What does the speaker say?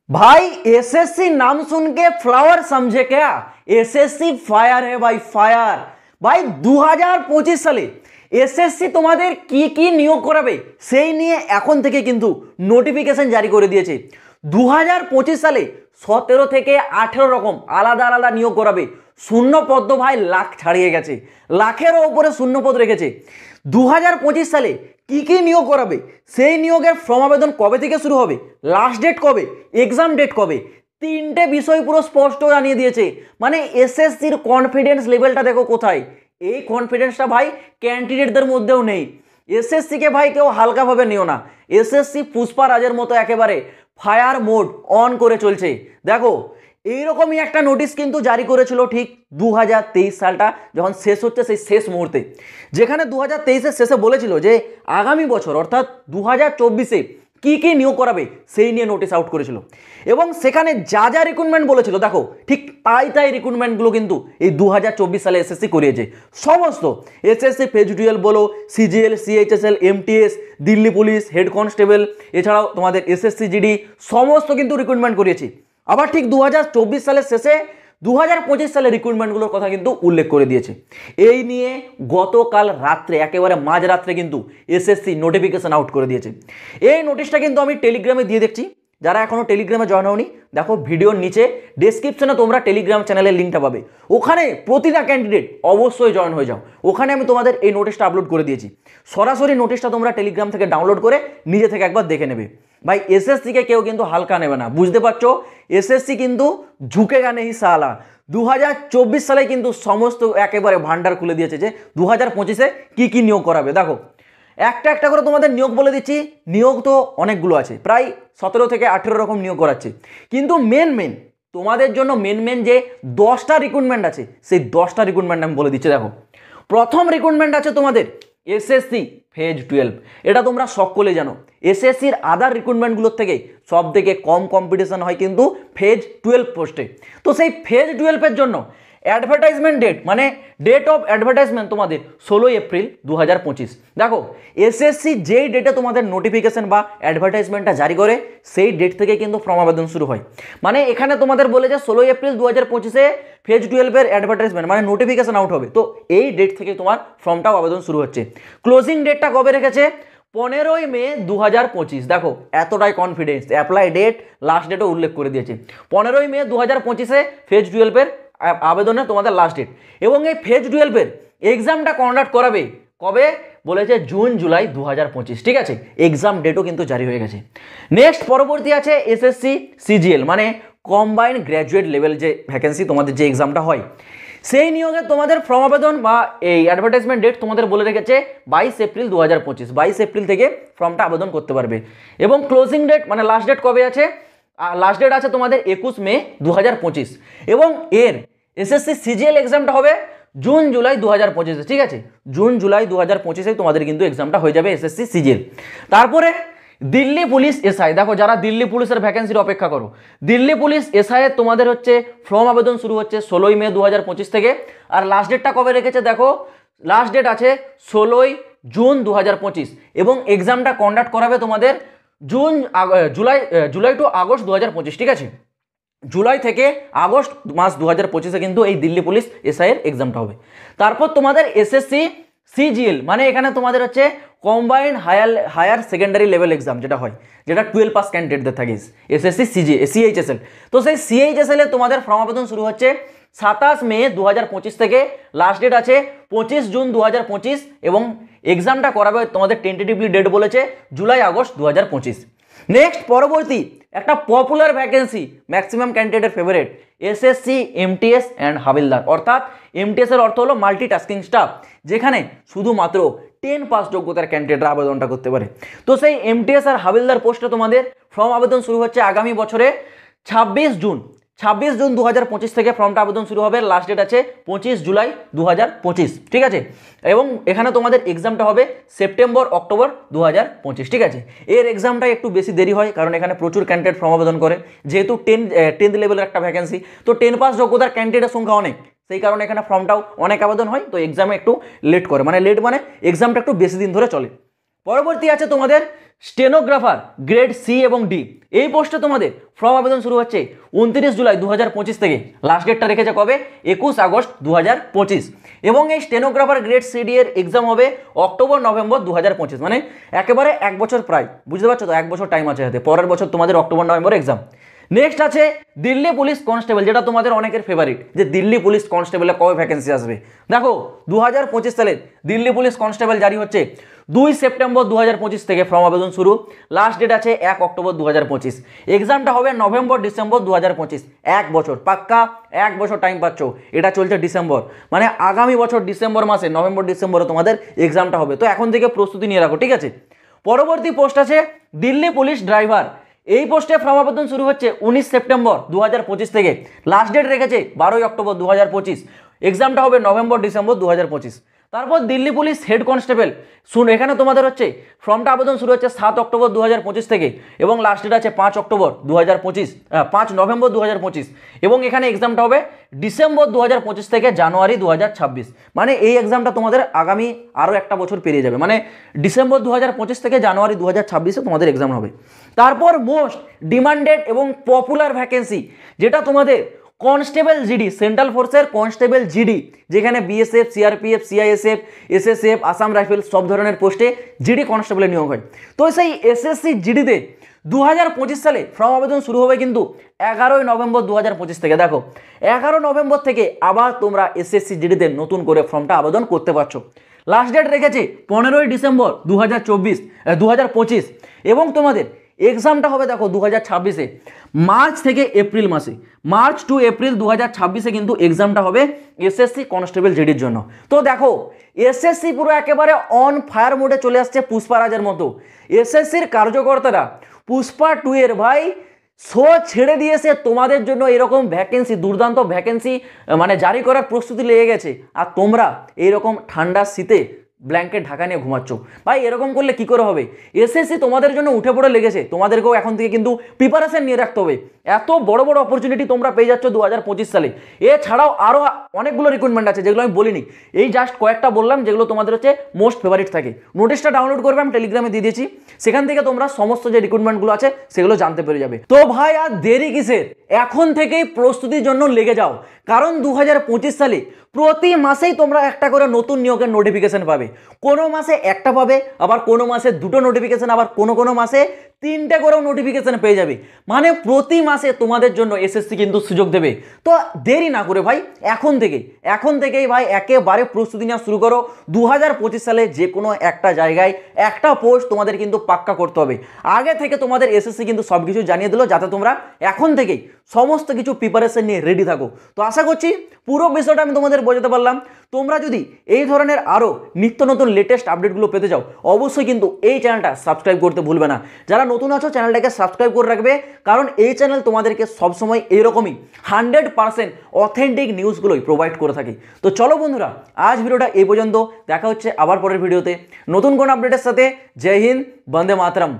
भाई एसएससी नाम सुन के फ्लावर समझे क्या? एसएससी फायर है भाई, फायर। भाई 2025 সালে এসএসসি তোমাদের কি নিয়োগ করাবে সেই নিয়ে এখন থেকে কিন্তু নোটিফিকেশন জারি করে দিয়েছে। 2025 সালে 17 থেকে 18 রকম আলাদা আলাদা নিয়োগ করাবে। শূন্যপদ ভাই লাখ ছাড়িয়ে গেছে, লাখেরও উপরে শূন্যপদ রেখেছে। 2025 সালে কি নিয়োগ করাবে সেই নিয়োগের ফর্ম আবেদন কবে থেকে শুরু হবে, লাস্ট ডেট কবে, এক্সাম ডেট কবে, তিনটে বিষয় পুরো স্পষ্ট জানিয়ে দিয়েছে। মানে এসএসসির কনফিডেন্স লেভেলটা দেখো কোথায়। এই কনফিডেন্সটা ভাই ক্যান্ডিডেটদের মধ্যেও নেই। এসএসসিকে ভাই কেউ হালকাভাবে নিও না। এসএসসি পুষ্পা রাজের মতো একেবারে ফায়ার মোড অন করে চলছে। দেখো এইরকমই একটা নোটিশ কিন্তু জারি করেছিল ঠিক 2023 সালটা যখন শেষ হচ্ছে, সেই শেষ মুহূর্তে, যেখানে 2023-এর শেষে বলেছিল যে আগামী বছর অর্থাৎ 2024-এ কি নিয়োগ করাবে সেই নিয়ে নোটিশ আউট করেছিল। এবং সেখানে যা যা রিক্রুটমেন্ট বলেছিল দেখো ঠিক তাই রিক্রুটমেন্টগুলো কিন্তু এই 2024 সালে এসএসসি করিয়েছে। সমস্ত এসএসসি ফেজ 12 বলো, CGL, CHSL, MTS, Delhi police, head constable, এছাড়াও তোমাদের এসএসসি জিডি সমস্ত কিন্তু রিক্রুটমেন্ট করিয়েছে। আবার ঠিক 2024 সালের শেষে 2025 সালের রিক্রুটমেন্টগুলোর কথা কিন্তু উল্লেখ করে দিয়েছে। এই নিয়ে গতকাল রাত্রে একেবারে মাঝরাত্রে কিন্তু এসএসসি নোটিফিকেশন আউট করে দিয়েছে। এই নোটিশটা কিন্তু আমি টেলিগ্রামে দিয়ে দেখছি। যারা এখনও টেলিগ্রামে জয়েন হওনি দেখো ভিডিওর নিচে ডেসক্রিপশনে তোমরা টেলিগ্রাম চ্যানেলের লিঙ্কটা পাবে। ওখানে প্রতিটা ক্যান্ডিডেট অবশ্যই জয়েন হয়ে যাও। ওখানে আমি তোমাদের এই নোটিশটা আপলোড করে দিয়েছি। সরাসরি নোটিশটা তোমরা টেলিগ্রাম থেকে ডাউনলোড করে নিজে থেকে একবার দেখে নেবে। ভাই এসএসসিকে কেউ কিন্তু হালকা নেবে না, বুঝতে পারছো? এসএসসি কিন্তু ঝুঁকেগা নেই সালা। 2024 সালে কিন্তু সমস্ত একেবারে ভান্ডার খুলে দিয়েছে যে 2025-এ কি নিয়োগ করাবে। দেখো একটা একটা করে তোমাদের নিয়োগ বলে দিচ্ছি। নিয়োগ তো অনেকগুলো আছে, প্রায় 17 থেকে 18 রকম নিয়োগ করাচ্ছে। কিন্তু মেন তোমাদের জন্য মেন যে 10টা রিক্রুটমেন্ট আছে সেই 10টা রিক্রুটমেন্ট আমি বলে দিচ্ছি। দেখো প্রথম রিক্রুটমেন্ট আছে তোমাদের এসএসসি ফেজ 12। এটা তোমরা সকলে জানো এসএসসির আদার রিক্রুটমেন্টগুলোর থেকে সব থেকে কম কম্পিটিশন হয় কিন্তু ফেজ 12 পোস্টে। তো সেই ফেজ 12-এর জন্য অ্যাডভার্টাইজমেন্ট ডেট মানে ডেট অফ অ্যাডভার্টাইজমেন্ট তোমাদের 16 এপ্রিল 2025। দেখো এসএসসি যেই ডেটে তোমাদের নোটিফিকেশন বা অ্যাডভার্টাইজমেন্টটা জারি করে সেই ডেট থেকে কিন্তু ফর্ম আবেদন শুরু হয়। মানে এখানে তোমাদের বলে যে 16 এপ্রিল 2025-এ ফেজ 12-এর অ্যাডভার্টাইজমেন্ট মানে নোটিফিকেশন আউট হবে। তো এই ডেট থেকে তোমার ফর্মটাও আবেদন শুরু হচ্ছে। ক্লোজিং ডেটটা কবে রেখেছে? 15 মে 2025। দেখো এতটাই কনফিডেন্স, অ্যাপ্লাই ডেট লাস্ট ডেটও উল্লেখ করে দিয়েছে। 15 মে 2025-এ ফেজ 12-এর আবেদনে তোমাদের লাস্ট ডেট। এবং এই ফেজ 12-এর এক্সামটা কন্ডাক্ট করাবে কবে বলেছে? June July 2025। ঠিক আছে, এক্সাম ডেটও কিন্তু জারি হয়ে গেছে। নেক্সট পরবর্তী আছে এসএসসি সিজিএল মানে কম্বাইন্ড গ্র্যাজুয়েট লেভেল যে ভ্যাকেন্সি তোমাদের যে এক্সামটা হয় সেই নিয়োগে তোমাদের ফর্ম আবেদন বা এই অ্যাডভার্টাইজমেন্ট ডেট তোমাদের বলে রেখেছে 22 এপ্রিল 2025। 22 এপ্রিল থেকে ফর্মটা আবেদন করতে পারবে। এবং ক্লোজিং ডেট মানে লাস্ট ডেট কবে আছে? লাস্ট ডেট আছে তোমাদের 21 মে 2025। এবং এর এসএসসি সিজিএল এক্সামটা হবে জুন জুলাই 2025। ঠিক আছে, জুন জুলাই 2025-এ তোমাদের কিন্তু এক্সামটা হয়ে যাবে এসএসসি সিজিএল। তারপরে দিল্লি পুলিশ এসআই। দেখো যারা দিল্লি পুলিশের ভ্যাকেন্সির অপেক্ষা করো, দিল্লি পুলিশ এসআই এর তোমাদের হচ্ছে ফর্ম আবেদন শুরু হচ্ছে 16 মে 2025 থেকে। আর লাস্ট ডেটটা কবে রেখেছে? দেখো লাস্ট ডেট আছে 16 জুন 2025। এবং এক্সামটা কন্ডাক্ট করাবে তোমাদের জুলাই টু আগস্ট 2025। ঠিক আছে, জুলাই থেকে আগস্ট মাস 2025-এ কিন্তু এই দিল্লি পুলিশ এসআই এর এক্সামটা হবে। তারপর তোমাদের এসএসসি সিজিএল মানে এখানে তোমাদের হচ্ছে combined higher secondary level exam যেটা হয়, যেটা 12 পাস ক্যান্ডিডেটদের থাকে এসএসসি সিএইচএসএল। তো সেই সিএইচএসএল এ তোমাদের ফর্ম আবেদন শুরু হচ্ছে 27 মে 2025 থেকে। লাস্ট ডেট আছে 25 জুন 2025। এবং এক্সামটা করাবে তোমাদের টেন্টেটিভলি ডেট বলেছে জুলাই আগস্ট 2025। নেক্সট পরবর্তী একটা পপুলার ভ্যাকেন্সি, ম্যাক্সিমাম ক্যান্ডিডেটের ফেভারিট, এসএসসি এমটিএস অ্যান্ড হাবিলদার। অর্থাৎ এমটিএস এর অর্থ হলো মাল্টি টাস্কিং স্টাফ, যেখানে শুধুমাত্র 10 পাস যোগ্যতার ক্যান্ডিডেটরা আবেদনটা করতে পারে। তো সেই এমটিএস আর হাবিলদার পোস্টে তোমাদের ফর্ম আবেদন শুরু হচ্ছে আগামী বছরে 26 জুন 2025 থেকে ফর্মটা আবেদন শুরু হবে। লাস্ট ডেট আছে 25 জুলাই 2025। ঠিক আছে, এবং এখানে তোমাদের এক্সামটা হবে সেপ্টেম্বর অক্টোবর 2025। ঠিক আছে, এর এক্সামটা একটু বেশি দেরি হয় কারণ এখানে প্রচুর ক্যান্ডিডেট ফর্ম আবেদন করে, যেহেতু 10th লেভেলের একটা ভ্যাকেন্সি। তো 10 পাস যোগ্যতার ক্যান্ডিডেটের সংখ্যা অনেক, সেই কারণে এখানে ফর্মটাও অনেক আবেদন হয়। তো এক্সামে একটু লেট করে, মানে লেট মানে এক্সামটা একটু বেশি দিন ধরে চলে। পরবর্তী আছে তোমাদের স্টেনোগ্রাফার গ্রেড সি এবং ডি, এই পোস্টে তোমাদের ফর্ম আবেদন শুরু হচ্ছে 29 জুলাই 2025 থেকে। লাস্ট ডেটটা রেখেছে কবে? 21 আগস্ট 2025। এবং এই স্টেনোগ্রাফার গ্রেড সি ডি এর এক্সাম হবে অক্টোবর নভেম্বর 2025, মানে একেবারে 1 বছর প্রায়, বুঝতে পারছো তো? 1 বছর টাইম আছে হাতে, পরের বছর তোমাদের অক্টোবর নভেম্বর এক্সাম। নেক্সট আছে দিল্লি পুলিশ কনস্টেবল, যেটা তোমাদের অনেকের ফেভারিট, যে দিল্লি পুলিশ কনস্টেবলে কবে ভ্যাকেন্সি আসবে। দেখো 2025 সালে দিল্লি পুলিশ কনস্টেবল জারি হচ্ছে 2 সেপ্টেম্বর 2025 থেকে ফর্ম আবেদন শুরু। লাস্ট ডেট আছে 1 অক্টোবর 2025। এক্সামটা হবে নভেম্বর ডিসেম্বর 2025, 1 বছর পাক্কা, 1 বছর টাইম পাচ্ছ। এটা চলছে ডিসেম্বর, মানে আগামী বছর ডিসেম্বর মাসে, নভেম্বর ডিসেম্বরে তোমাদের এক্সামটা হবে। তো এখন থেকে প্রস্তুতি নিয়ে রাখো, ঠিক আছে? পরবর্তী পোস্ট আছে দিল্লি পুলিশ ড্রাইভার, এই পোস্টে ফর্ম আবেদন শুরু হচ্ছে 19 সেপ্টেম্বর 2025 থেকে। লাস্ট ডেট রেখেছে 12 অক্টোবর 2025। এক্সামটা হবে নভেম্বর ডিসেম্বর 2025। তারপর দিল্লি পুলিশ হেড কনস্টেবল, শুন এখানে তোমাদের হচ্ছে ফর্মটা আবেদন শুরু হচ্ছে 7 অক্টোবর 2025 থেকে এবং লাস্ট ডেট আছে 5 অক্টোবর 2025, 5 নভেম্বর 2025। এবং এখানে এক্সামটা হবে ডিসেম্বর 2025 থেকে জানুয়ারি 2026, মানে এই এক্সামটা তোমাদের আগামী আরও একটা বছর পেরিয়ে যাবে, মানে ডিসেম্বর 2025 থেকে জানুয়ারি 2026-এ তোমাদের এক্সাম হবে। তারপর মোস্ট ডিমান্ডেড এবং পপুলার ভ্যাকেন্সি, যেটা তোমাদের কনস্টেবল জিডি, সেন্ট্রাল ফোর্সের কনস্টেবল জিডি, যেখানে BSF, CRPF, CISF, SSF, Assam rifle সব ধরনের পোস্টে জিডি কনস্টেবলের নিয়োগ হয়। তো সেই এসএসসি জিডিতে 2025 সালে ফর্ম আবেদন শুরু হবে কিন্তু 11 নভেম্বর 2025 থেকে। দেখো 11 নভেম্বর থেকে আবার তোমরা এসএসসি জিডিতে নতুন করে ফর্মটা আবেদন করতে পারছো। লাস্ট ডেট রেখেছে 15 ডিসেম্বর 2025 এবং তোমাদের এক্সামটা হবে দেখো 2026-এ মার্চ থেকে এপ্রিল মাসে, মার্চ টু এপ্রিল 2026-এ কিন্তু এক্সামটা হবে এসএসসি কনস্টেবল জিডির জন্য। তো দেখো এসএসসি পুরো একেবারে অন ফায়ার মোডে চলে আসছে পুষ্পারাজের মতো। এসএসসির কার্যকর্তারা পুষ্পা 2 এর ভাই শো ছেড়ে দিয়েছে তোমাদের জন্য, এরকম ভ্যাকেন্সি, দুর্দান্ত ভ্যাকেন্সি মানে জারি করার প্রস্তুতি লেগে গেছে। আর তোমরা এইরকম ঠান্ডা শীতে ব্ল্যাঙ্কেট ঢাকা নিয়ে ঘুমাচ্ছ ভাই, এরকম করলে কি করে হবে? এসএসসি তোমাদের জন্য উঠে পড়ে লেগেছে, তোমাদেরকেও এখন থেকে কিন্তু প্রিপারেশন নিয়ে রাখতে হবে। এত বড় বড় অপরচুনিটি তোমরা পেয়ে যাচ্ছ 2025 সালে। এছাড়াও আরও অনেকগুলো রিক্রুটমেন্ট আছে যেগুলো আমি বলিনি, এই জাস্ট কয়েকটা বললাম যেগুলো তোমাদের হচ্ছে মোস্ট ফেভারিট থাকে। নোটিশটা ডাউনলোড করবে, আমি টেলিগ্রামে দিয়ে দিয়েছি, সেখান থেকে তোমরা সমস্ত যে রিক্রুটমেন্টগুলো আছে সেগুলো জানতে পেরে যাবে। তো ভাই আর দেরি কিসের, এখন থেকেই প্রস্তুতির জন্য লেগে যাও, কারণ 2025 সালে প্রতি মাসেই তোমরা একটা করে নতুন নিয়োগের নোটিফিকেশন পাবে। কোনো মাসে একটা পাবে, আবার কোনো মাসে 2টো নোটিফিকেশন, আবার কোনো মাসে 3টে করেও নোটিফিকেশন পেয়ে যাবে। মানে প্রতি মাসে তোমাদের জন্য এসএসসি কিন্তু সুযোগ দেবে। তো দেরি না করে ভাই এখন থেকেই ভাই একেবারে প্রস্তুতি নেওয়া শুরু করো। 2025 সালে যে কোনো একটা জায়গায় একটা পোস্ট তোমাদের কিন্তু পাক্কা করতে হবে। আগে থেকে তোমাদের এসএসসি কিন্তু সব কিছু জানিয়ে দিল, যাতে তোমরা এখন থেকেই সমস্ত কিছু প্রিপারেশন নিয়ে রেডি থাকো। তো আশা করছি পুরো বিষয়টা আমি তোমাদের বোঝাতে পারলাম। তোমরা যদি এই ধরনের আরও নিত্য নতুন লেটেস্ট আপডেটগুলো পেতে চাও, অবশ্যই কিন্তু এই চ্যানেলটা সাবস্ক্রাইব করতে ভুলবে না। যারা নতুন আছো চ্যানেলটাকে সাবস্ক্রাইব করে রাখবে, কারণ এই চ্যানেল তোমাদেরকে সবসময় এইরকমই 100% অথেন্টিক নিউজগুলোই প্রোভাইড করে থাকে। তো চলো বন্ধুরা, আজ ভিডিওটা এই পর্যন্ত, দেখা হচ্ছে আবার পরের ভিডিওতে নতুন কোন আপডেটের সাথে। জয় হিন্দ, বন্দে মাতরম।